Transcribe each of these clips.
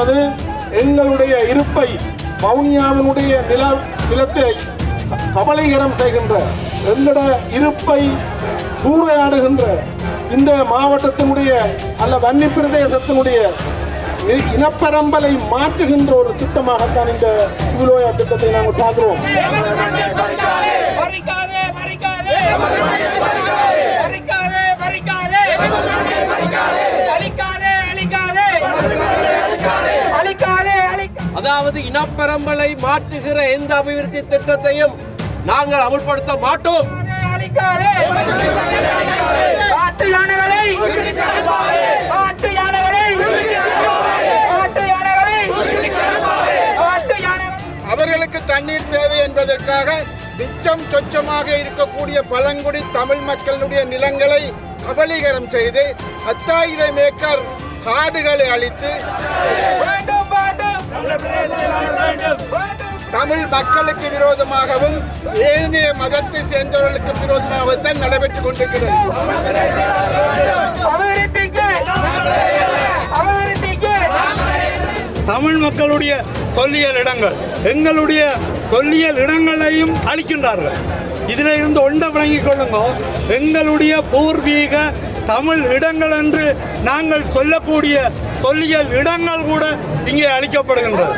என்பது எங்களுடைய இருப்பை வவுனியாவினுடைய நிலத்தை கபலீகரம் செய்கின்ற, எங்களோட இருப்பை சூறையாடுகின்ற இந்த மாவட்டத்தினுடைய அல்ல வன்னி பிரதேசத்தினுடைய இனப்பரம்பலை மாற்றுகின்ற ஒரு திட்டமாகத்தான் இந்த கியூலோயா திட்டத்தை நாங்கள் பார்க்கிறோம். அதாவது இனப்பரம்பலை மாற்றுகிற எந்த அபிவிருத்தி திட்டத்தையும் நாங்கள் அமுல்படுத்த மாட்டோம். அவர்களுக்கு தண்ணீர் தேவை என்பதற்காக மிச்சம் சொச்சமாக இருக்கக்கூடிய பழங்குடி தமிழ் மக்களுடைய நிலங்களை கபலீகரம் செய்து 10,000 ஏக்கர் காடுகளை அழித்து தமிழ் மக்களுக்கு விரோதமாகவும் ஏனைய மதத்தை சேர்ந்தவர்களுக்கு விரோதமாகத்தான் நடைபெற்றுக் கொண்டிருக்கிறது. தமிழ் மக்களுடைய தொல்லியல் இடங்கள், எங்களுடைய தொல்லியல் இடங்களையும் அளிக்கின்றார்கள். இதில் இருந்து ஒன்றை விளங்கிக் கொள்ளுங்க, எங்களுடைய பூர்வீக தமிழ் இடங்கள் என்று நாங்கள் சொல்லக்கூடிய தொல்லியல் இடங்கள் கூட இங்கே அளிக்கப்படுகின்றது.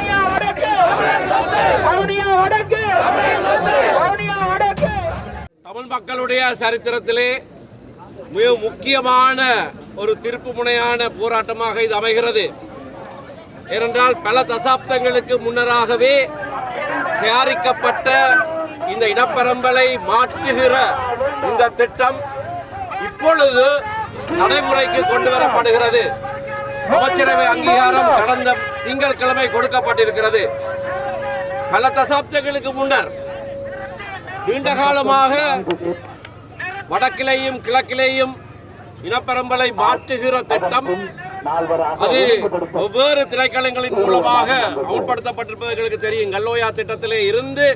தமிழ் மக்களுடைய சரித்திரத்திலே மிக முக்கியமான ஒரு திருப்பு முனையான போராட்டமாக இது அமைகிறது. ஏனென்றால் பல தசாப்தங்களுக்கு முன்னராகவே தயாரிக்கப்பட்ட இந்த இனப்பரம்பலை மாற்றுகிற இந்த திட்டம் இப்பொழுது நடைமுறைக்கு கொண்டு வரப்படுகிறது. அமைச்சரவை அங்கீகாரம் கடந்த திங்கட்கிழமை கொடுக்கப்பட்டிருக்கிறது. பல தசாப்தங்களுக்கு முன்னர் நீண்ட காலமாக வடக்கிலேயும் கிழக்கிலேயும் இனப்பரம்பலை மாற்றுகிற திட்டம் அது வெவ்வேறு திரைக்களங்களின் மூலமாக அமல்படுத்தப்பட்டிருப்பது எங்களுக்கு தெரியும். கல்லோயா திட்டத்திலே இருந்து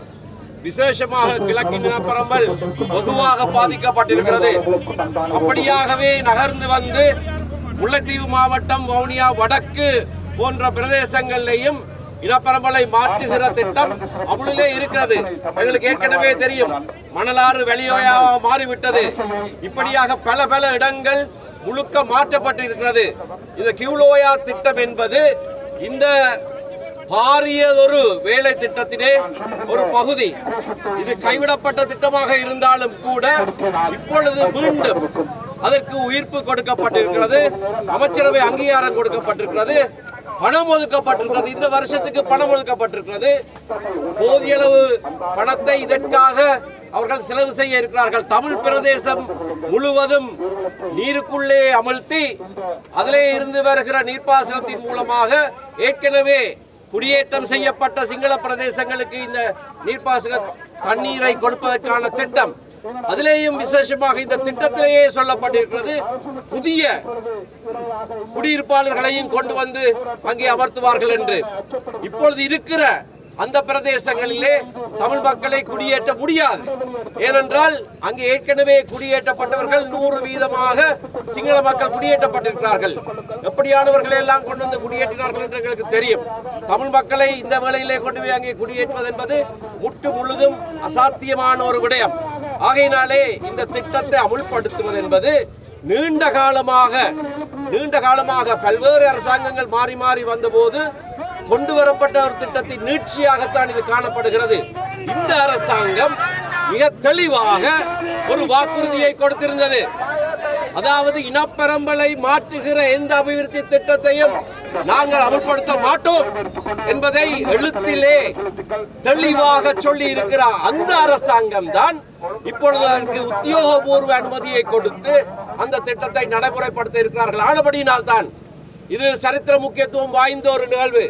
விசேஷமாக கிழக்கின் இனப்பரம்பல் வெகுவாக பாதிக்கப்பட்டிருக்கிறது. அப்படியாகவே நகர்ந்து வந்து முல்லைத்தீவு மாவட்டம், வவுனியா வடக்கு போன்ற பிரதேசங்களிலேயும் இனப்பரம்பலை மாற்றுகிற திட்டம் அமுலிலே இருக்கிறது. எங்களுக்கு ஏற்கனவே தெரியும், மணலாறு வெளியோயாக மாறிவிட்டது. இப்படியாக பல இடங்கள் முழுக்க மாற்றப்பட்டிருக்கிறது. இந்த கியூலோயா திட்டம் என்பது இந்த பாரியதொரு வேலை திட்டத்திலே ஒரு பகுதி. இது கைவிடப்பட்ட திட்டமாக இருந்தாலும் கூட இப்பொழுது மீண்டும் அதற்கு உயிர்ப்பு கொடுக்கப்பட்டிருக்கிறது. அமைச்சரவை அங்கீகாரம் கொடுக்கப்பட்டிருக்கிறது. பணம் ஒதுக்கப்பட்டிருக்கிறது. இந்த வருஷத்துக்கு பணம் ஒதுக்கப்பட்டிருக்கிறது. போதிய அளவு பணத்தை இதற்காக அவர்கள் செலவு செய்ய இருக்கிறார்கள். தமிழ் பிரதேசம் முழுவதும் நீருக்குள்ளே அமிழ்த்தி அதிலே இருந்து வருகிற நீர்ப்பாசனத்தின் மூலமாக ஏற்கனவே குடியேற்றம் செய்யப்பட்ட சிங்கள பிரதேசங்களுக்கு இந்த நீர்ப்பாசன தண்ணீரை கொடுப்பதற்கான திட்டம், அதிலேயும் விசேஷமாக இந்த திட்டத்திலேயே சொல்லப்பட்டிருக்கிறது, புதிய குடியிருப்பாளர்களையும் கொண்டு வந்து அங்கே அமர்த்துவார்கள் என்று. இப்பொழுது இருக்கிற அந்த பிரதேசங்களிலே தமிழ் மக்களை குடியேற்ற முடியாது. ஏனென்றால் அங்கே ஏற்கனவே குடியேற்றப்பட்டவர்கள் 100% சிங்கள மக்கள் குடியேற்றப்பட்டிருக்கிறார்கள். எப்படியானவர்களை எல்லாம் கொண்டு வந்து குடியேற்றினார்கள் என்று எங்களுக்கு தெரியும். தமிழ் மக்களை இந்த வேளையிலே கொண்டு போய் அங்கே குடியேற்றுவது என்பது முற்று முழுதும் அசாத்தியமான ஒரு விடயம். ஆகையினாலே இந்த திட்டத்தை அமுல்படுத்துவது என்பது நீண்ட காலமாக பல்வேறு அரசாங்கங்கள் மாறி வந்தபோது கொண்டு வரப்பட்ட ஒரு திட்டத்தின் நீட்சியாகத்தான் இது காணப்படுகிறது. இந்த அரசாங்கம் மிக தெளிவாக ஒரு வாக்குறுதியை கொடுத்திருந்தது. அதாவது இனப்பரம்பலை மாற்றுகிற எந்த அபிவிருத்தி திட்டத்தையும் நாங்கள் அமல்படுத்த மாட்டோம் என்பதை எழுத்திலே தெளிவாக சொல்லி இருக்கிற அந்த அரசாங்கம் தான் இப்பொழுது அதற்கு உத்தியோகபூர்வ அனுமதியை கொடுத்து அந்த திட்டத்தை நடைமுறைப்படுத்த இருக்கிறார்கள். ஆனபடியினால் தான் இது சரித்திர முக்கியத்துவம் வாய்ந்த ஒரு நிகழ்வு.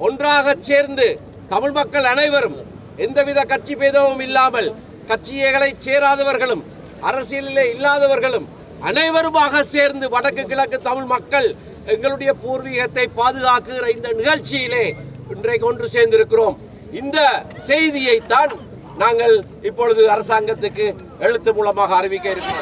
ஒன்றாக சேர்ந்து தமிழ் மக்கள் அனைவரும் எந்தவித கட்சி பேதமும் இல்லாமல், கட்சிகளை சேராதவர்களும் அரசியலிலே இல்லாதவர்களும் அனைவருமாக சேர்ந்து வடக்கு கிழக்கு தமிழ் மக்கள் எங்களுடைய பூர்வீகத்தை பாதுகாக்கிற இந்த நிகழ்ச்சியிலே இன்றைக்கு ஒன்று சேர்ந்திருக்கிறோம். இந்த செய்தியை தான் நாங்கள் இப்பொழுது அரசாங்கத்துக்கு எழுத்து மூலமாக அறிவிக்க இருக்கிறோம்.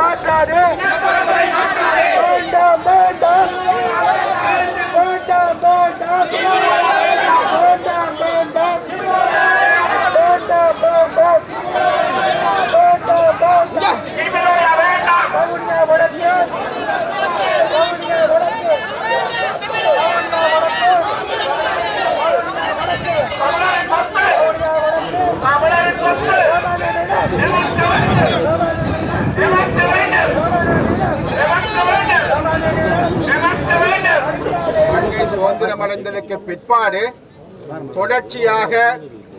மாற்றாதே வேண்டாம் வேண்டாம் வேண்டாம் வேண்டாம் வேண்டாம் வேண்டாம் இலங்கை சுதந்திரம் அடைந்ததற்கு பிற்பாடு தொடர்ச்சியாக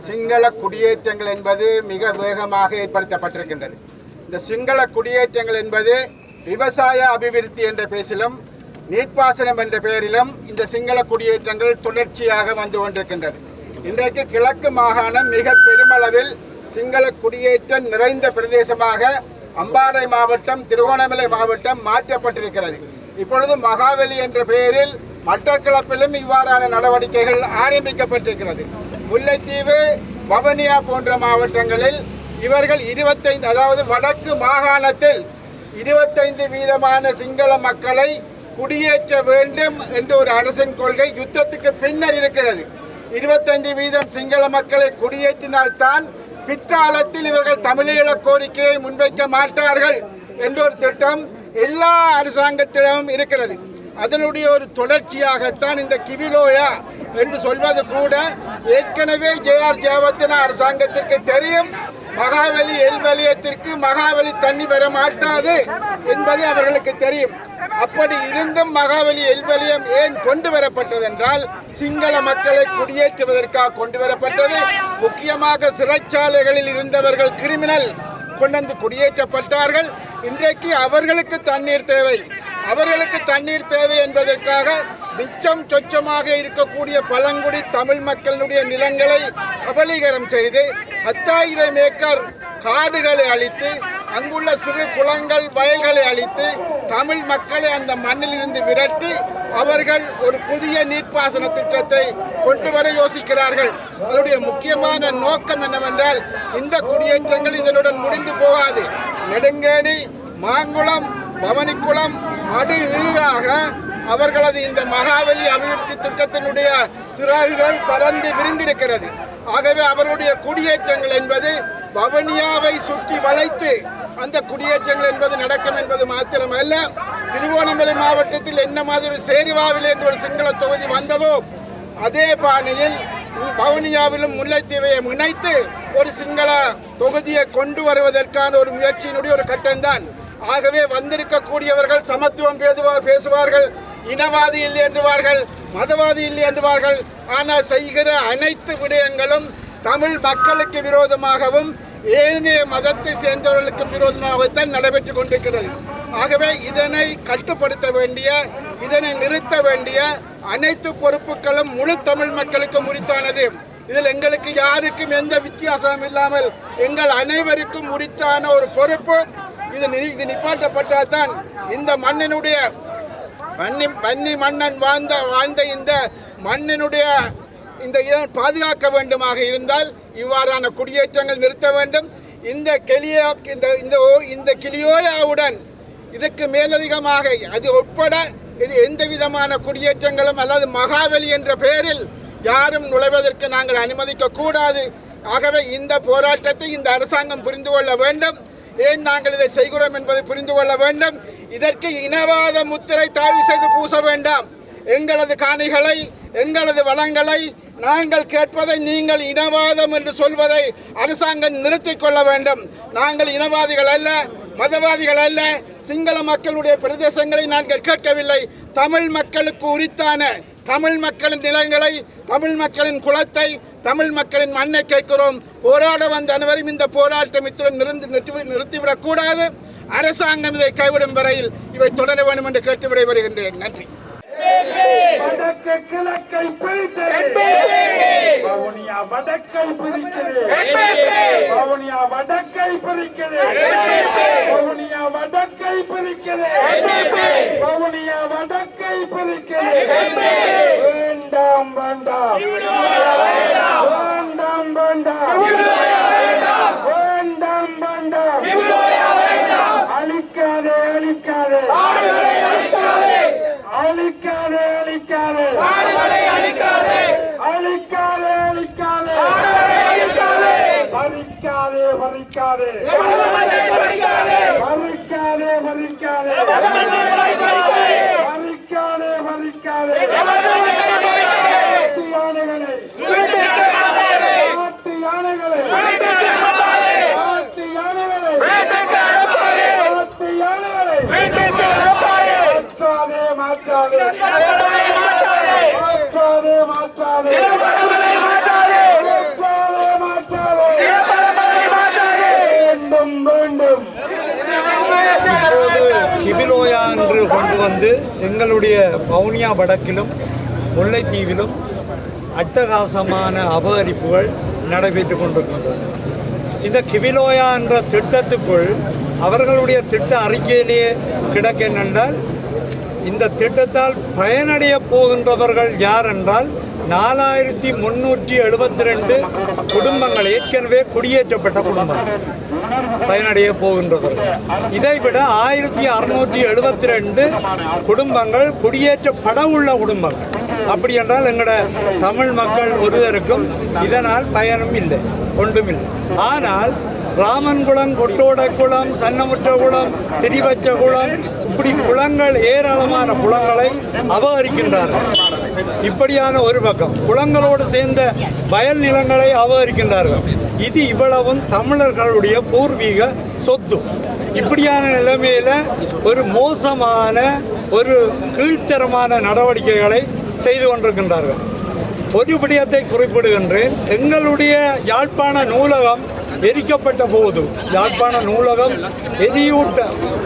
சிங்கள குடியேற்றங்கள் என்பது மிக வேகமாக ஏற்படுத்தப்பட்டிருக்கின்றது. இந்த சிங்கள குடியேற்றங்கள் என்பது விவசாய அபிவிருத்தி என்ற பேரிலும் நீர்ப்பாசனம் என்ற பெயரிலும் இந்த சிங்கள குடியேற்றங்கள் தொடர்ச்சியாக வந்து கொண்டிருக்கின்றது. இன்றைக்கு கிழக்கு மாகாணம் மிக பெருமளவில் சிங்கள குடியேற்றம் நிறைந்த பிரதேசமாக அம்பாறை மாவட்டம், திருகோணமலை மாவட்டம் மாற்றப்பட்டிருக்கிறது. இப்பொழுது மகாவலி என்ற பெயரில் மட்டக்களப்பிலும் இவ்வாறான நடவடிக்கைகள் ஆரம்பிக்கப்பட்டிருக்கிறது. முல்லைத்தீவு, வவுனியா போன்ற மாவட்டங்களில் இவர்கள் 25, அதாவது வடக்கு மாகாணத்தில் 25% சிங்கள மக்களை குடியேற்ற வேண்டும் என்ற ஒரு அரசின் கொள்கை யுத்தத்துக்கு பின்னர் இருக்கிறது. 25% சிங்கள மக்களை குடியேற்றினால்தான் பிற்காலத்தில் இவர்கள் தமிழீழ கோரிக்கையை முன்வைக்க மாட்டார்கள் என்ற ஒரு திட்டம் எல்லா அரசாங்கத்திடமும் இருக்கிறது. அதனுடைய ஒரு தொடர்ச்சியாகத்தான் இந்த கிவிலோயா என்று சொல்வது கூட ஏற்கனவே ஜேஆர் ஜெயவர்தன அரசாங்கத்திற்கு தெரியும். மகாவலி எல்வலியத்திற்கு மகாவலி தண்ணி வர மாட்டாது என்பது அவர்களுக்கு தெரியும். அப்படி இருந்தும் மகாவலி எல்வலியம் ஏன் கொண்டு வரப்பட்டது என்றால் சிங்கள மக்களை குடியேற்றுவதற்காக கொண்டு வரப்பட்டது. முக்கியமாக சிறைச்சாலைகளில் இருந்தவர்கள் கிரிமினல் கொண்டு குடியேற்றப்பட்டார்கள். இன்றைக்கு அவர்களுக்கு தண்ணீர் தேவை. அவர்களுக்கு தண்ணீர் தேவை என்பதற்காக மிச்சம் சொச்சமாக இருக்கக்கூடிய பழங்குடி தமிழ் மக்களுடைய நிலங்களை கபலீகரம் செய்து 10,000 ஏக்கர் காடுகளை அழித்து அங்குள்ள சிறு குளங்கள் வயல்களை அழித்து தமிழ் மக்களை அந்த மண்ணில் இருந்து விரட்டி அவர்கள் ஒரு புதிய நீர்ப்பாசன திட்டத்தை கொண்டு வர யோசிக்கிறார்கள். அதனுடைய முக்கியமான நோக்கம் என்னவென்றால் இந்த குடியேற்றங்கள் இதனுடன் முடிந்து போகாது. நெடுங்கேணி, மாங்குளம், பவனிக்குளம், மடு ஈராக அவர்களது இந்த மகாவலி அபிவிருத்தி திட்டத்தினுடைய சிறகுகள் பறந்து விரிந்திருக்கிறது. ஆகவே அவர்களுடைய குடியேற்றங்கள் என்பது வவுனியாவை சுற்றி வளைத்து அந்த குடியேற்றங்கள் என்பது நடக்கும் என்பது மாத்திரமல்ல, திருகோணமலை மாவட்டத்தில் என்ன மாதிரி சேரிவாவில் என்ற ஒரு சிங்கள தொகுதி வந்ததோ அதே பாணியில் வவுனியாவிலும் முல்லைத்தீவையை இணைத்து ஒரு சிங்கள தொகுதியை கொண்டு வருவதற்கான ஒரு முயற்சியினுடைய ஒரு கட்டம்தான். ஆகவே வந்திருக்கக்கூடியவர்கள் சமத்துவம் பேசுவார்கள், இனவாதி இல்லை என்றுவார்கள், மதவாதி இல்லை என்றுவார்கள். ஆனால் செய்கிற அனைத்து விடயங்களும் தமிழ் மக்களுக்கு விரோதமாகவும் ஏனைய மதத்தை சேர்ந்தவர்களுக்கும் விரோதமாகத்தான் நடைபெற்றுக் கொண்டிருக்கிறது. ஆகவே இதனை கட்டுப்படுத்த வேண்டிய, இதனை நிறுத்த வேண்டிய அனைத்து பொறுப்புகளும் முழு தமிழ் மக்களுக்கும் உரித்தானது. இதில் எங்களுக்கு யாருக்கும் எந்த வித்தியாசமும் இல்லாமல் எங்கள் அனைவருக்கும் உரித்தான ஒரு பொறுப்பு. இது நிப்பாட்டப்பட்டால்தான் இந்த மண்ணினுடைய வன்னி மன்னன் வாழ்ந்த இந்த மண்ணினுடைய இந்த பாதுகாக்க வேண்டுமாக இருந்தால் இவ்வாறான குடியேற்றங்கள் நிறுத்த வேண்டும். இந்த கிளியோயாவுடன் இதற்கு மேலதிகமாக அது உட்பட இது எந்த விதமான குடியேற்றங்களும் அல்லது மகாவலி என்ற பெயரில் யாரும் நுழைவதற்கு நாங்கள் அனுமதிக்க கூடாது. ஆகவே இந்த போராட்டத்தை இந்த அரசாங்கம் புரிந்து கொள்ள வேண்டும். ஏன் நாங்கள் இதை செய்கிறோம் என்பதை புரிந்து கொள்ள வேண்டும். இதற்கு இனவாத முத்திரை தாழ்வு செய்து பூச வேண்டாம். எங்களது காணிகளை, எங்களது வளங்களை நாங்கள் கேட்பதை நீங்கள் இனவாதம் என்று சொல்வதை அரசாங்கம் நிறுத்திக் கொள்ள வேண்டும். நாங்கள் இனவாதிகள் அல்ல, மதவாதிகள் அல்ல. சிங்கள மக்களுடைய பிரதேசங்களை நாங்கள் கேட்கவில்லை. தமிழ் மக்களுக்கு உரித்தான தமிழ் மக்களின் நிலங்களை, தமிழ் மக்களின் குலத்தை, தமிழ் மக்களின் மண்ணை கேட்கிறோம். போராட வந்த அனைவரும் இந்த போராட்டம் இத்துடன் நிறுத்திவிடக் கூடாது. அரசாங்கம் இதை கைவிடும் வரையில் இவை தொடர வேண்டும் என்று கேட்டு விடைபெறுகின்றேன். நன்றி. வடக்கு கிழக்கை பிரித்தது, வவுனியா வடக்கை பிரிக்கிறது, வவுனியா வடக்கை பிரிக்கிறது, வவுனியா வடக்கை பிரிக்கிறது, வவுனியா வடக்கை பிரிக்கிறது. வேண்டாம் வேண்டாம் வேண்டாம் வேண்டாம் வேண்டாம் வேண்டாம் அழிக்க பறிக்காதே பறிக்காதே பறிக்காதே பறிக்காதே யானைகளை நாட்டு யானைகளை நாட்டு யானைகளை நாட்டு யானைகளை மாற்றாதே மாற்றாதே வேண்டும் வேண்டும் இப்போது கிபிலோயா என்று கொண்டு வந்து எங்களுடைய வவுனியா வடக்கிலும் முல்லைத்தீவிலும் அட்டகாசமான அபகரிப்புகள் நடைபெற்று கொண்டிருக்கின்றன. இந்த கிபிலோயா என்ற திட்டத்துக்குள் அவர்களுடைய திட்ட அறிக்கையிலேயே கிடக்க என்னென்றால், இந்த திட்டத்தால் பயனடைய போகின்றவர்கள் யார் என்றால் 4372 குடும்பங்கள், ஏற்கனவே குடியேற்றப்பட்ட குடும்பங்கள் பயனடைய போகின்றவர்கள். இதைவிட 1672 குடும்பங்கள் குடியேற்றப்பட உள்ள குடும்பங்கள். அப்படி என்றால் எங்களோட தமிழ் மக்கள் ஒருவருக்கும் இதனால் பயனும் இல்லை, ஒன்றுமில்லை. ஆனால் ராமன்குளம், கொட்டோடக்குளம், சன்னமுற்றகுளம், திரிவச்சகுளம், இப்படி குளங்கள், ஏராளமான குளங்களை அபகரிக்கின்றார்கள். இப்படியான ஒரு பக்கம் குளங்களோடு சேர்ந்த வயல் நிலங்களை அபகரிக்கின்றார்கள். இது இவ்வளவும் தமிழர்களுடைய பூர்வீக சொத்து. இப்படியான நிலைமையில் ஒரு மோசமான, ஒரு கீழ்த்தரமான நடவடிக்கைகளை செய்து கொண்டிருக்கின்றார்கள். ஒரு விடயத்தை குறிப்பிடுகின்றேன். எங்களுடைய யாழ்ப்பாண நூலகம் எரிக்கப்பட்ட போது, யாழ்ப்பாண நூலகம் எரியூட்ட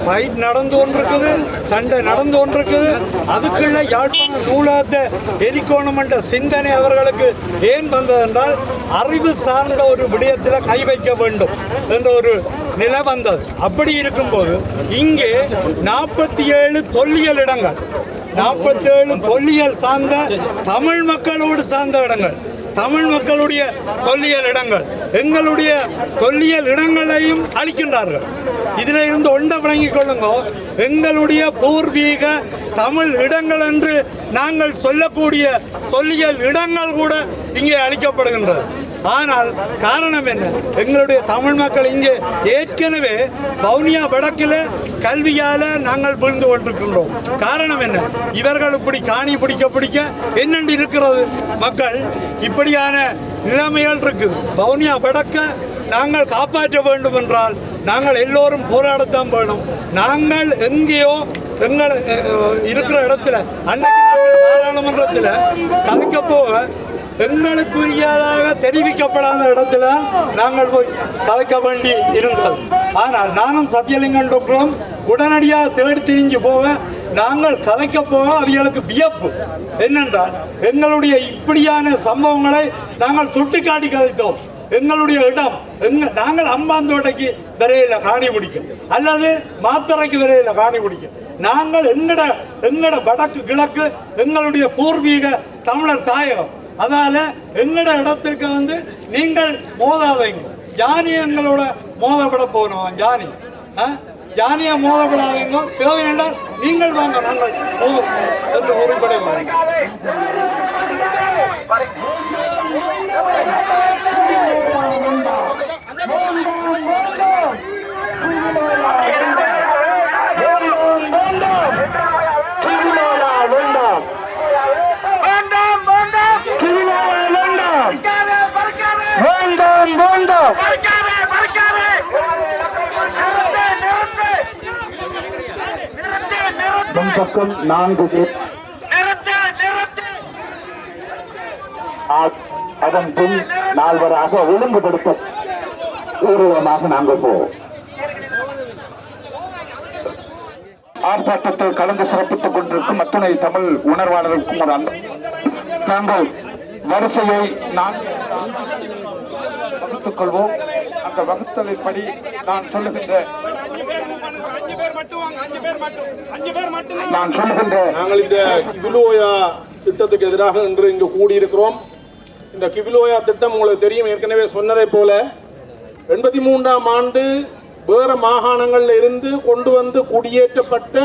ஃபைட் நடந்து கொண்டிருக்குது, சண்டை நடந்து கொண்டிருக்குது. அதுக்குள்ள யாழ்ப்பாண நூலகத்தை எரிக்கணும் என்ற சிந்தனை அவர்களுக்கு ஏன் வந்ததென்றால், அறிவு சார்ந்த ஒரு விடயத்தில் கை வைக்க வேண்டும் என்ற ஒரு நிலை வந்தது. அப்படி இருக்கும்போது இங்கே 47 தொல்லியல் இடங்கள், 47 தொல்லியல் சார்ந்த தமிழ் மக்களோடு சார்ந்த இடங்கள், தமிழ் மக்களுடைய தொல்லியல் இடங்கள், எங்களுடைய தொல்லியல் இடங்களையும் அளிக்கின்றார்கள். இதில் இருந்து ஒன்றை விளங்கிக் கொள்ளுங்க, எங்களுடைய பூர்வீக தமிழ் இடங்கள் என்று நாங்கள் சொல்லக்கூடிய தொல்லியல் இடங்கள் கூட இங்கே அளிக்கப்படுகின்றது. ஆனால் காரணம் என்ன? எங்களுடைய தமிழ் மக்கள் இங்கே ஏற்கனவே வவுனியா வடக்கில் கல்வியால் நாங்கள் விழுந்து கொண்டிருக்கின்றோம். காரணம் என்ன? இவர்கள் இப்படி காணி பிடிக்க என்னென்று இருக்கிறது மக்கள், இப்படியான நிலைமைகள் இருக்குது. வவுனியா வடக்க நாங்கள் காப்பாற்ற வேண்டும் என்றால் நாங்கள் எல்லோரும் போராடத்தான் வேணும். நாங்கள் எங்கேயோ எங்கள் இருக்கிற இடத்துல, அன்றைக்கு நாங்கள் பாராளுமன்றத்தில் கலைக்க போக எங்களுக்குரியதாக தெரிவிக்கப்படாத இடத்துல நாங்கள் போய் கலைக்க வேண்டி இருந்தது. ஆனால் நானும் சத்தியலிங்கம் டாக்டரும் உடனடியாக தேடி திரிஞ்சு போக, நாங்கள் கலைக்க போக அவர்களுக்கு வியப்பு என்னென்றால், எங்களுடைய இப்படியான சம்பவங்களை நாங்கள் சுட்டிக்காட்டி கதைத்தோம். எங்களுடைய இடம் நாங்கள் அம்பாந்தோட்டைக்கு விரையில் காணி பிடிக்க, அல்லது மாத்தறைக்கு விரையில் காணி பிடிக்க, நாங்கள் எங்கட வடக்கு கிழக்கு எங்களுடைய பூர்வீக தமிழர் தாயகம். அதனால எங்கட இடத்திற்கு வந்து நீங்கள் மோதாதீங்க. ஜானி எங்களோட மோதப்பட போகணும். ஜானியை மோதப்படாதீங்க. தேவையென்றால் நீங்கள் வாங்க, நாங்கள் மோதும் என்று உறுப்பிடுவோம். பக்கம் 4 பேர், அதன் பின் 4வராக ஒழுங்குபடுத்த ஊர்வலமாக நாங்கள் போவோம். ஆர்ப்பாட்டத்தை கலந்து சிறப்பித்துக் கொண்டிருக்கும் அத்துணை தமிழ் உணர்வாளருக்கும் ஒரு அந்த நாங்கள் வரிசையை வகுத்துக் கொள்வோம். அந்த வகுத்தலின்படி நான் சொல்லுகின்ற நாங்கள் இந்த கிபிலோயா திட்டத்துக்கு எதிராக இன்று இங்கு கூடியிருக்கிறோம். இந்த கிபிலோயா திட்டம் உங்களுக்கு தெரியும், ஏற்கனவே சொன்னதை போல 83ஆம் ஆண்டு வேறு மாகாணங்களில் இருந்து கொண்டு வந்து குடியேற்றப்பட்ட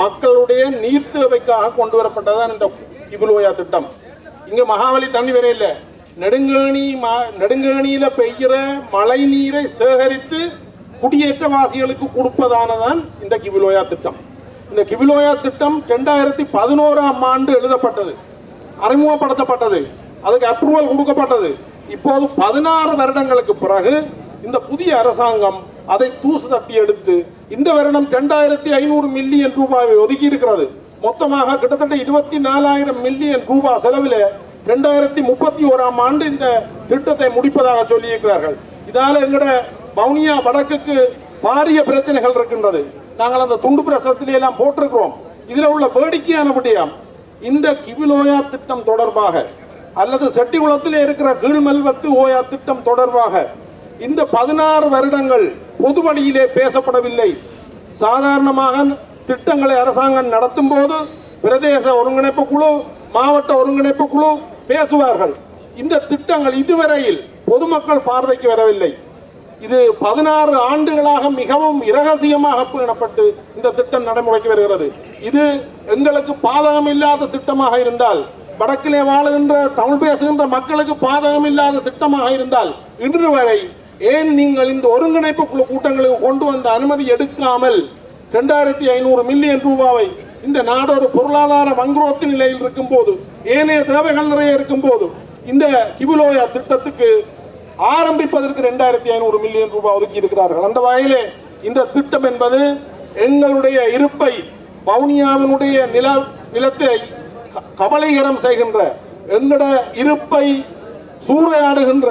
மக்களுடைய நீர் தேவைக்காக கொண்டு வரப்பட்டதான் இந்த கிபிலோயா திட்டம். இங்கே மகாவலி தண்ணி வர இல்லை, நெடுங்கேணியில பெய்கிற மழை நீரை சேகரித்து குடியேற்றவாசிகளுக்கு கொடுப்பதானதான் இந்த கிவிலோயா திட்டம். இந்த கிவிலோயா திட்டம் 2011ஆம் ஆண்டு எழுதப்பட்டது, அறிமுகப்படுத்தப்பட்டது, அதுக்கு அப்ரூவல் கொடுக்கப்பட்டது. இப்போது 16 வருடங்களுக்கு பிறகு இந்த புதிய அரசாங்கம் அதை தூசு தட்டி எடுத்து இந்த வருடம் 2500 மில்லியன் ரூபாயை ஒதுக்கி இருக்கிறது. மொத்தமாக கிட்டத்தட்ட 24,000 மில்லியன் ரூபாய் செலவில் 2031ஆம் ஆண்டு இந்த திட்டத்தை முடிப்பதாக சொல்லியிருக்கிறார்கள். இதால் எங்களோட வவுனியா வடக்குக்கு பாரிய பிரச்சனைகள் இருக்கின்றது. நாங்கள் அந்த துண்டு பிரசத்திலே எல்லாம் போட்டிருக்கிறோம். இதில் உள்ள வேடிக்கையான விடயம், இந்த கிவிலோயா திட்டம் தொடர்பாக அல்லது செட்டிகுளத்திலே இருக்கிற கீழ்மெல்வத்து ஓயா திட்டம் தொடர்பாக இந்த 16 வருடங்கள் பொது வழியிலே பேசப்படவில்லை. சாதாரணமாக திட்டங்களை அரசாங்கம் நடத்தும் போது பிரதேச ஒருங்கிணைப்பு குழு, மாவட்ட ஒருங்கிணைப்பு குழு பேசுவார்கள். இந்த திட்டங்கள் இதுவரையில் பொதுமக்கள் பார்வைக்கு வரவில்லை. இது 16 ஆண்டுகளாக மிகவும் இரகசியமாக பேணப்பட்டு இந்த திட்டம் நடைமுறைக்கு வருகிறது. இது எங்களுக்கு பாதகம் இல்லாத திட்டமாக இருந்தால், வடக்கிலே வாழுகின்ற தமிழ் பேசுகின்ற மக்களுக்கு பாதகம் இல்லாத திட்டமாக இருந்தால், இன்று வரை ஏன் நீங்கள் இந்த ஒருங்கிணைப்பு குழு கூட்டங்களுக்கு கொண்டு வந்த அனுமதி எடுக்காமல் 2500 மில்லியன் ரூபாவை இந்த நாடு ஒரு பொருளாதார வங்குரோத்து நிலையில் இருக்கும் போது, ஏனைய தேவைகள் நிறைய இருக்கும் போது, இந்த கிவிலோயா திட்டத்துக்கு ஆரம்பிப்பதற்கு 2500 மில்லியன் ரூபாய் ஒதுக்கி இருக்கிறார்கள். அந்த வகையிலே இந்த திட்டம் என்பது எங்களுடைய இருப்பை, வவுனியாவினுடைய நிலத்தை கபலீகரம் செய்கின்ற, எங்களோட இருப்பை சூறையாடுகின்ற,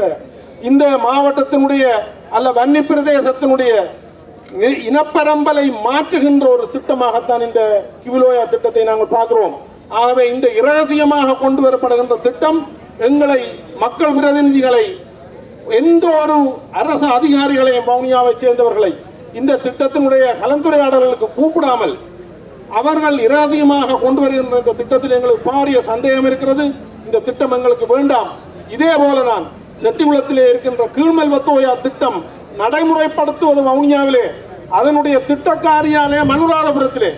இந்த மாவட்டத்தினுடைய அல்ல வன்னி பிரதேசத்தினுடைய இனப்பரம்பலை மாற்றுகின்ற ஒரு திட்டமாகத்தான் இந்த கிவிலோயா திட்டத்தை நாங்கள் பார்க்கிறோம். ஆகவே இந்த இரகசியமாக கொண்டு வரப்படுகின்ற திட்டம் எங்களை, மக்கள் பிரதிநிதிகளை, எந்த ஒரு அரசு அதிகாரிகளையும் வவுனியாவை சேர்ந்தவர்களை இந்த திட்டத்தினுடைய கலந்துரையாடல்களுக்கு கூப்பிடாமல் அவர்கள் இரகசியமாக கொண்டு வருகின்ற இந்த திட்டத்தில் எங்களுக்கு பாரிய சந்தேகம் இருக்கிறது. இந்த திட்டம் எங்களுக்கு வேண்டாம். இதே போல நான் செட்டிகுளத்திலே இருக்கின்ற கீழ்மெல்வத்தோயா திட்டம் நடைமுறைப்படுத்துவது வவுனியாவிலே, அதனுடைய திட்ட காரியாலயம் அனுராதபுரத்திலே,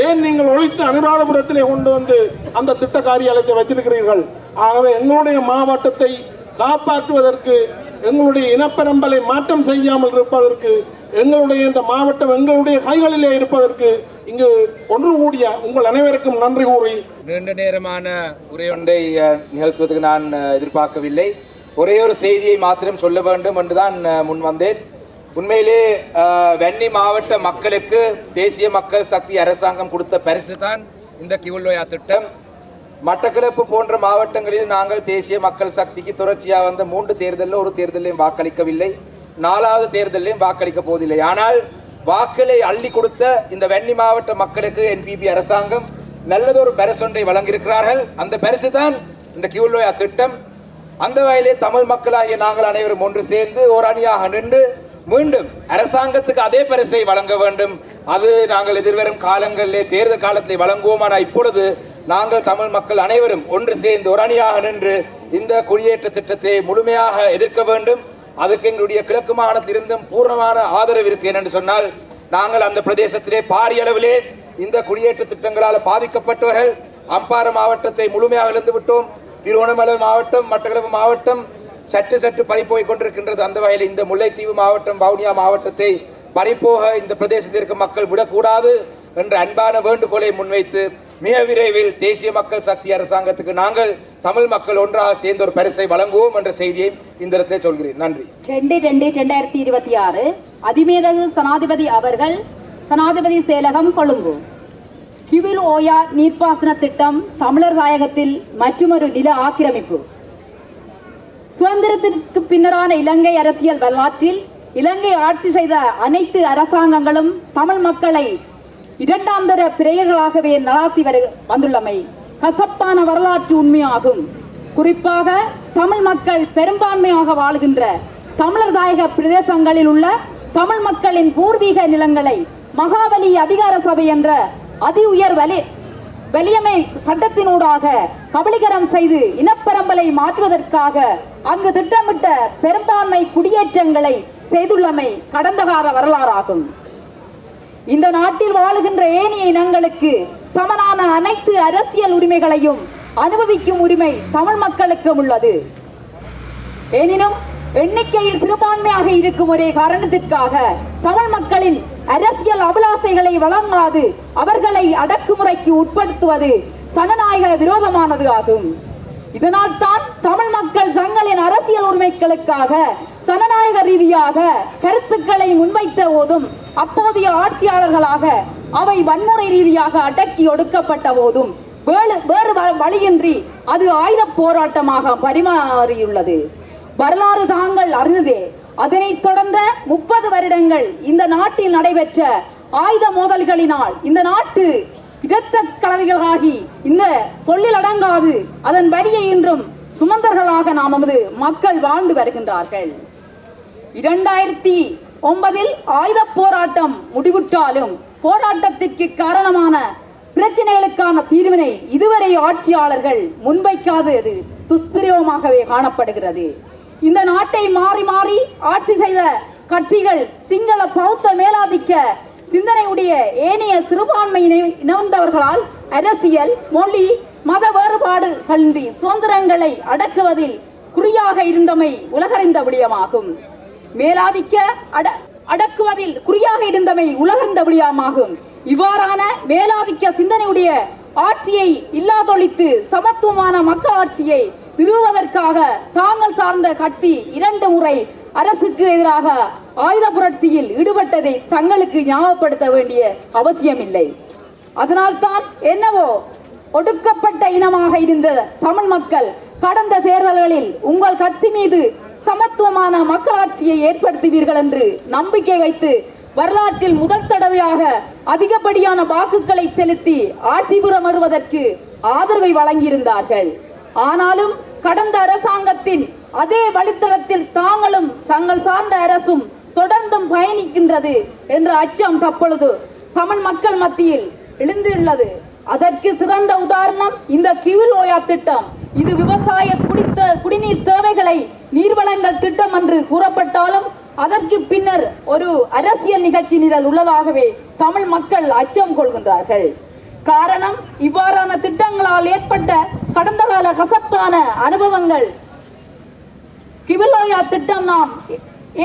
ஏன் நீங்கள் ஒழித்து அனுராதபுரத்திலே கொண்டு வந்து அந்த திட்ட காரியாலயத்தை வைத்திருக்கிறீர்கள்? ஆகவே எங்களுடைய மாவட்டத்தை காப்பாற்றுவதற்கு, எங்களுடைய இனப்பரம்பலை மாற்றம் செய்யாமல் இருப்பதற்கு, எங்களுடைய இந்த மாவட்டம் எங்களுடைய கைகளிலே இருப்பதற்கு இங்கு ஒன்று கூடிய உங்கள் அனைவருக்கும் நன்றி கூறி, நீண்ட நேரமான உரையொன்றை நிகழ்த்துவதற்கு நான் எதிர்பார்க்கவில்லை. ஒரே ஒரு செய்தியை மாத்திரம் சொல்ல வேண்டும் என்றுதான் முன் வந்தேன். உண்மையிலே வன்னி மாவட்ட மக்களுக்கு தேசிய மக்கள் சக்தி அரசாங்கம் கொடுத்த பரிசு தான் இந்த கிவிலோயா திட்டம். மட்டக்களப்பு போன்ற மாவட்டங்களில் நாங்கள் தேசிய மக்கள் சக்திக்கு தொடர்ச்சியாக வந்த 3 தேர்தலில் ஒரு தேர்தலையும் வாக்களிக்கவில்லை, 4வது தேர்தலையும் வாக்களிக்க போவதில்லை. ஆனால் வாக்களை அள்ளி கொடுத்த இந்த வன்னி மாவட்ட மக்களுக்கு NPP அரசாங்கம் நல்லதொரு பரிசொன்றை வழங்கியிருக்கிறார்கள். அந்த பரிசு தான் இந்த கிவிலோயா திட்டம். அந்த வகையிலே தமிழ் மக்களாகிய நாங்கள் அனைவரும் ஒன்று சேர்ந்து ஒரு அணியாக நின்று மீண்டும் அரசாங்கத்துக்கு அதே பரிசை வழங்க வேண்டும். அது நாங்கள் எதிர்வரும் காலங்களிலே தேர்தல் காலத்தில் வழங்குவோம். ஆனால் இப்பொழுது நாங்கள் தமிழ் மக்கள் அனைவரும் ஒன்று சேர்ந்து ஒரு அணியாக நின்று இந்த குடியேற்ற திட்டத்தை முழுமையாக எதிர்க்க வேண்டும். அதுக்கு எங்களுடைய கிழக்கு மாகாணத்திலிருந்தும் பூர்ணமான ஆதரவு இருக்கு. என்று சொன்னால் நாங்கள் அந்த பிரதேசத்திலே பாரிய அளவிலே இந்த குடியேற்ற திட்டங்களால் பாதிக்கப்பட்டவர்கள். அம்பாறை மாவட்டத்தை முழுமையாக இழந்து விட்டோம். திருவண்ணாமலை மாவட்டம், மட்டக்களப்பு மாவட்டம் சற்று பறிப்போய் கொண்டிருக்கின்றது. அந்த வகையில் இந்த முல்லைத்தீவு மாவட்டம், வவுனியா மாவட்டத்தை பறிப்போக இந்த பிரதேசத்தில் இருக்கும் மக்கள் விடக்கூடாது என்ற அன்பான வேண்டுகோளை முன்வைத்து மிக விரைவில் தேசிய மக்கள் சக்தி அரசாங்கத்துக்கு நாங்கள் தமிழ் மக்கள் ஒன்றாக சேர்ந்த ஒரு பரிசை வழங்குவோம் என்ற செய்தியை இந்த இடத்திலே சொல்கிறேன். நன்றி. 2/2/2026 அதிமேதகு சனாதிபதி அவர்கள், சனாதிபதி செயலகம், கொழும்பு. கிவிலோயா நீர்ப்பாசன திட்டம் தமிழர் தாயகத்தில் மற்றொரு நில ஆக்கிரமிப்பு. சுதந்திரத்திற்கு பின்னரான இலங்கை அரசியல் வரலாற்றில் இலங்கை ஆட்சி செய்த அனைத்து அரசாங்கங்களும் தமிழ் மக்களை இரண்டாம் தர பிறையர்களாகவே நடாத்தி வந்துள்ளமை கசப்பான வரலாற்று உண்மையாகும். குறிப்பாக தமிழ் மக்கள் பெரும்பான்மையாக வாழ்கின்ற தமிழர் தாயக பிரதேசங்களில் உள்ள தமிழ் மக்களின் பூர்வீக நிலங்களை மகாபலி அதிகார சபை என்ற அதி உயர் வலியமை சட்டத்தினூடாக கபலீகரம் செய்து இனப்பரம்பலை மாற்றுவதற்காக அங்கு திட்டமிட்ட பெரும்பான்மை குடியேற்றங்களை செய்துள்ளமை கடந்த கால வரலாறாகும். இந்த நாட்டில் வாழுகின்ற ஏனைய இனங்களுக்கு சமனான அனைத்து அரசியல் உரிமைகளையும் அனுபவிக்கும் உரிமை தமிழ் மக்களுக்கு உள்ளது. எனினும் எண்ணிக்கையில் சிறுபான்மையாக இருக்கும் ஒரே காரணத்திற்காக தமிழ் மக்களின் அரசியல் அபிலாசைகளை வழங்காது அவர்களை அடக்குமுறைக்கு உட்படுத்துவது சனநாயக விரோதமானது ஆகும். இதனால் தான் தமிழ் மக்கள் தங்களின் அரசியல் உரிமைகளுக்காக சனநாயக ரீதியாக கருத்துக்களை முன்வைத்த போதும் அப்போதைய ஆட்சியாளர்களாக அவை வன்முறை ரீதியாக அடக்கி ஒடுக்கப்பட்ட போதும் வேறு வழியின்றி அது ஆயுத போராட்டமாக பரிமாறியுள்ளது. வரலாறு தாங்கள் அறிந்ததே. அதனைத் தொடர்ந்த 30 வருடங்கள் இந்த நாட்டில் நடைபெற்ற ஆயுத மோதல்களினால் இந்த நாட்டு இரத்த கலவைகளாகி இந்த சொல்லில் அடங்காது அதன் வரியை இன்றும் சுமந்தர்களாக நமது மக்கள் வாழ்ந்து வருகின்றார்கள். 2009 ஆயுத போராட்டம் முடிவுற்றாலும் போராட்டத்திற்கு காரணமான பிரச்சனைகளுக்கான தீர்வினை இதுவரை ஆட்சியாளர்கள் முன்வைக்காதது துஷ்பிரயோகமாகவே காணப்படுகிறது. இந்த நாட்டை மாறி மாறி ஆட்சி செய்த கட்சிகள் சிங்கள பௌத்த மேலாதிக்க சிந்தனையுடைய ஏனைய சிறுபான்மை இணைந்தவர்களால் அரசியல் மொழி மத வேறுபாடுகளின்றி சுதந்திரங்களை அடக்குவதில் குறியாக இருந்தமை உலகறிந்த விடயமாகும். மேலாதிக்க அடக்குவதில் குறியாக இருந்தமை உலகறிந்த விடயமாகும். இவ்வாறான மேலாதிக்க சிந்தனையுடைய ஆட்சியை இல்லாதொழித்து சமத்துவமான மக்கள் ஆட்சியை நிறுவுவதற்காக தாங்கள் சார்ந்த கட்சி 2 முறை அரசுக்கு எதிராக ஆயுத புரட்சியில் ஈடுபட்டதை தங்களுக்கு ஞாபகப்படுத்த வேண்டிய அவசியமில்லை. அதனால்தான் என்னவோ ஒடுக்கப்பட்ட இனமாக இருந்த தமிழ் மக்கள் கடந்த தேர்தல்களில் உங்கள் கட்சி மீது சமத்துவமான மக்களாட்சியை ஏற்படுத்துவீர்கள் என்று நம்பிக்கை வைத்து வரலாற்றில் முதல் தடவையாக அதிகப்படியான வாக்குகளை செலுத்தி ஆட்சிபுரம் வருவதற்கு ஆதரவை வழங்கியிருந்தார்கள். ஆனாலும் கடந்த அரசாங்கத்தின் அதே வழித்தடத்தில் தாங்களும் தங்கள் சார்ந்த அரசும் தொடர்ந்தும் பயணிக்கின்றது என்ற அச்சம் தற்பொழுது தமிழ் மக்கள் மத்தியில் எழுந்துள்ளது. அதற்கு சிறந்த உதாரணம் இந்த கிவிலோயா திட்டம். இது விவசாய குடிநீர் தேவைகளை நீர்வளங்கள் திட்டம் என்று கூறப்பட்டாலும் அதற்கு பின்னர் ஒரு அரசியல் நிகழ்ச்சி நிரல் உள்ளதாகவே தமிழ் மக்கள் அச்சம் கொள்கின்றார்கள். காரணம், இவ்வாறான திட்டங்களால் ஏற்பட்ட கடந்த கால கசப்பான அனுபவங்கள். கிவிலோயா திட்டம் நாம்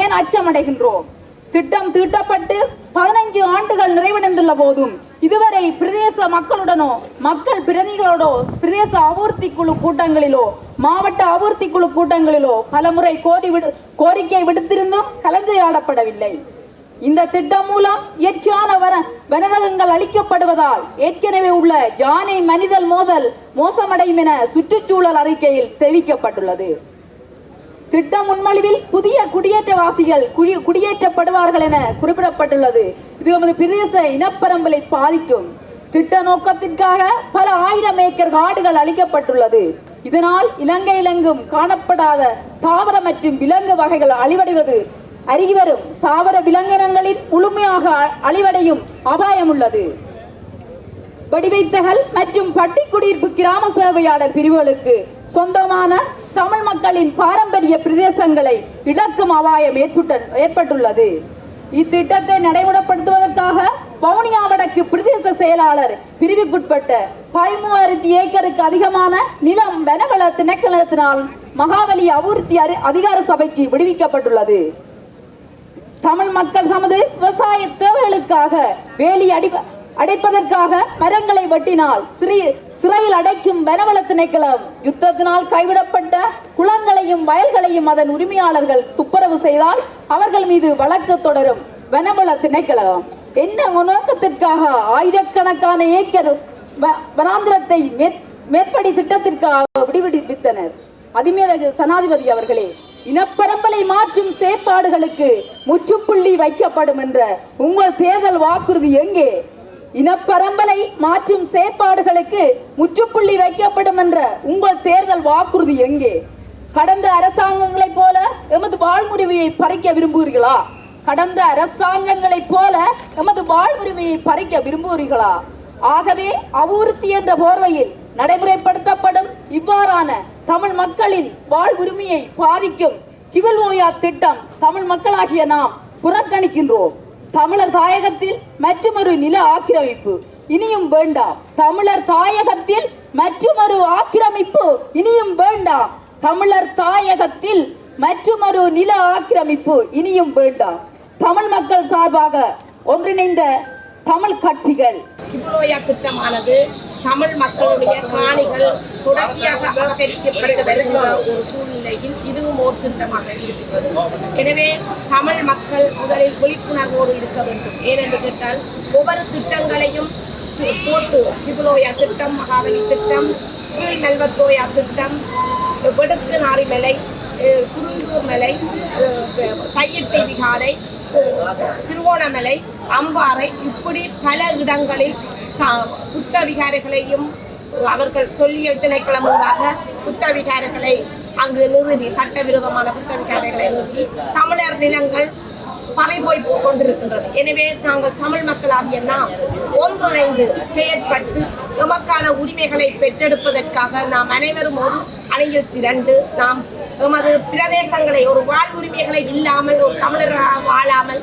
ஏன் அச்சமடைகின்றோம்? திட்டம் தீட்டப்பட்டு 15 ஆண்டுகள் நிறைவடைந்துள்ள போதும் இதுவரை பிரதேச மக்களுடனோ மக்கள் பிரதிகளோடோ பிரதேச அபிவிருத்தி குழு கூட்டங்களிலோ மாவட்ட அபிவிருத்தி குழு கூட்டங்களிலோ பலமுறை கோரிக்கை விடுத்திருந்தும் கலந்துரையாடப்படவில்லை. இந்த திட்டம் மூலம் இயற்கையான வனரகங்கள் அளிக்கப்படுவதால் ஏற்கனவே உள்ள யானை மனிதல் மோதல் மோசமடையும் என சுற்றுச்சூழல் அறிக்கையில் தெரிவிக்கப்பட்டுள்ளது. திட்ட முன்மொழிவில் புதிய குடியேற்றவாசிகள் குடியேற்றப்படுவார்கள் என குறிப்பிடப்பட்டுள்ளது. இது நமது பிரதேச இனப்பரம்பலை பாதிக்கும். திட்ட நோக்கத்திற்காக பல 1000 ஏக்கர் காடுகள் அளிக்கப்பட்டுள்ளது. இதனால் இலங்கையிலெங்கும் காணப்படாத தாவர மற்றும் விலங்கு வகைகள் அழிவடைவது அருகிவரும் தாவர விலங்கினங்களின் முழுமையாக அழிவடையும் அபாயம் உள்ளது. வடிவைத்தகல் மற்றும் பட்டிக்குடியிருப்பு கிராம சேவையாளர் பிரிவுகளுக்கு சொந்தமான தமிழ் மக்களின் பாரம்பரிய பிரதேசங்களை இழக்கும் அபாயம் ஏற்பட்டுள்ளது. இத்திட்டத்தை நடைமுறைப்படுத்துவதற்காக வவுனியா வடக்கு பிரதேச செயலாளர் பிரிவுக்குட்பட்ட 13,000 ஏக்கருக்கு அதிகமான நிலம் வனவள திணைக்களத்தினால் மகாவலி அபிவிருத்தி அதிகார சபைக்கு விடுவிக்கப்பட்டுள்ளது. தமிழ் மக்கள் தமது விவசாய தேவைகளுக்காக வேலி அடைப்பதற்காக மரங்களை வெட்டினால் சிறையில் அடைக்கும் வனவள திணைக்களம் யுத்தத்தினால் கைவிடப்பட்ட குளங்களையும் வயல்களையும் அதன் உரிமையாளர்கள் துப்புரவு செய்தால் அவர்கள் மீது வழக்கு தொடரும் வனவள திணைக்களம். என்ன நோக்கத்திற்காக ஆயிரக்கணக்கான ஏக்கர் வனாந்திரத்தை மேற்படி திட்டத்திற்காக விடுவித்தனர்? அதிமேதகு சனாதிபதி அவர்களே, இனப்பரம்பலை மாற்றும் செயற்பாடுகளுக்கு முற்றுப்புள்ளி வைக்கப்படும் என்ற உங்கள் தேர்தல் வாக்குறுதி எங்கே? இனப்பரம்பலை மாற்றும் செயற்பாடுகளுக்கு முற்றுப்புள்ளி வைக்கப்படும் என்ற உங்கள் தேர்தல் வாக்குறுதி எங்கே? கடந்த அரசாங்கங்களைப் போல எமது வாழ்வுரிமையை பறிக்க விரும்புகிறீர்களா? கடந்த அரசாங்கங்களைப் போல எமது வாழ்வுரிமையை பறிக்க விரும்புகிறீர்களா? ஆகவே அபிவிருத்தி என்ற போர்வையில் நடைமுறைப்படுத்தப்படும் இவ்வாறான தமிழ் மக்களின் வாழ்வுரிமையை பாதிக்கும் கிவிலோயா திட்டம் தமிழ் மக்களாகிய நாம் புறக்கணிக்கின்றோம். தமிழர் தாயகத்தில் மற்றொரு நில ஆக்கிரமிப்பு இனியும் வேண்டாம். தமிழர் தாயகத்தில் மற்றொரு ஆக்கிரமிப்பு இனியும் வேண்டாம். தமிழர் தாயகத்தில் மற்றுமொரு நில ஆக்கிரமிப்பு இனியும் வேண்டாம். தமிழ் மக்கள் சார்பாக ஒன்றிணைந்த தமிழ் கட்சிகள் கிபுலோயா திட்டமானது தமிழ் மக்களுடைய காணிகள் தொடர்ச்சியாக அபகரிக்கப்பட்டு வருகின்ற ஒரு சூழ்நிலையில் இதுவும் ஒரு திட்டமாக இருக்கிறது. எனவே தமிழ் மக்கள் முதலில் விழிப்புணர்வோடு இருக்க வேண்டும். ஏனென்று கேட்டால் ஒவ்வொரு திட்டங்களையும் போட்டு கிபுலோயா திட்டம், மகாவலி திட்டம், கீழ் மெல்வத்தோயா திட்டம், வெடுக்கு நாரிமலை, குருந்தூர் மலை, கையிட்டி விகாரை, திருவோணமலை, அம்பாறை, இப்படி பல இடங்களில் புத்த விகாரைகளையும் அவர்கள் தொல்லியல் திணைக்களம் ஊடாக புத்த விகாரைகளை அங்கு நிறுவி, சட்டவிரோதமான புத்த விகாரைகளை நிறுவி தமிழர் நிலங்கள் பறிபோய் கொண்டிருக்கின்றது. எனவே நாங்கள் தமிழ் மக்களாகிய நாம் ஒன்றிணைந்து செயற்பட்டு எமக்கான உரிமைகளை பெற்றெடுப்பதற்காக நாம் அனைவரும் ஒரு அணியில் திரண்டு நாம் எமது பிரதேசங்களை ஒரு வாழ்வுரிமைகளை இல்லாமல், ஒரு தமிழராக வாழாமல்,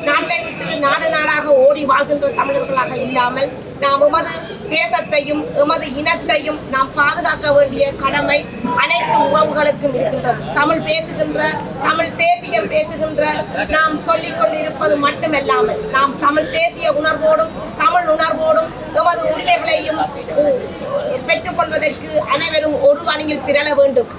நாட்டை விட்டு நாடு நாடாக ஓடி வாழ்கின்ற தமிழர்களாக இல்லாமல் நாம் எமது தேசத்தையும் எமது இனத்தையும் நாம் பாதுகாக்க வேண்டிய கடமை அனைத்து உறவுகளுக்கும் இருக்கின்றது. தமிழ் பேசுகின்ற, தமிழ் தேசியம் பேசுகின்ற நாம் சொல்லிக் கொண்டிருப்பது மட்டுமல்லாமல் நாம் தமிழ் தேசிய உணர்வோடும் தமிழ் உணர்வோடும் எமது உரிமைகளையும் பெற்றுக்கொள்வதற்கு அனைவரும் ஒரு அணியில் திரள வேண்டும்.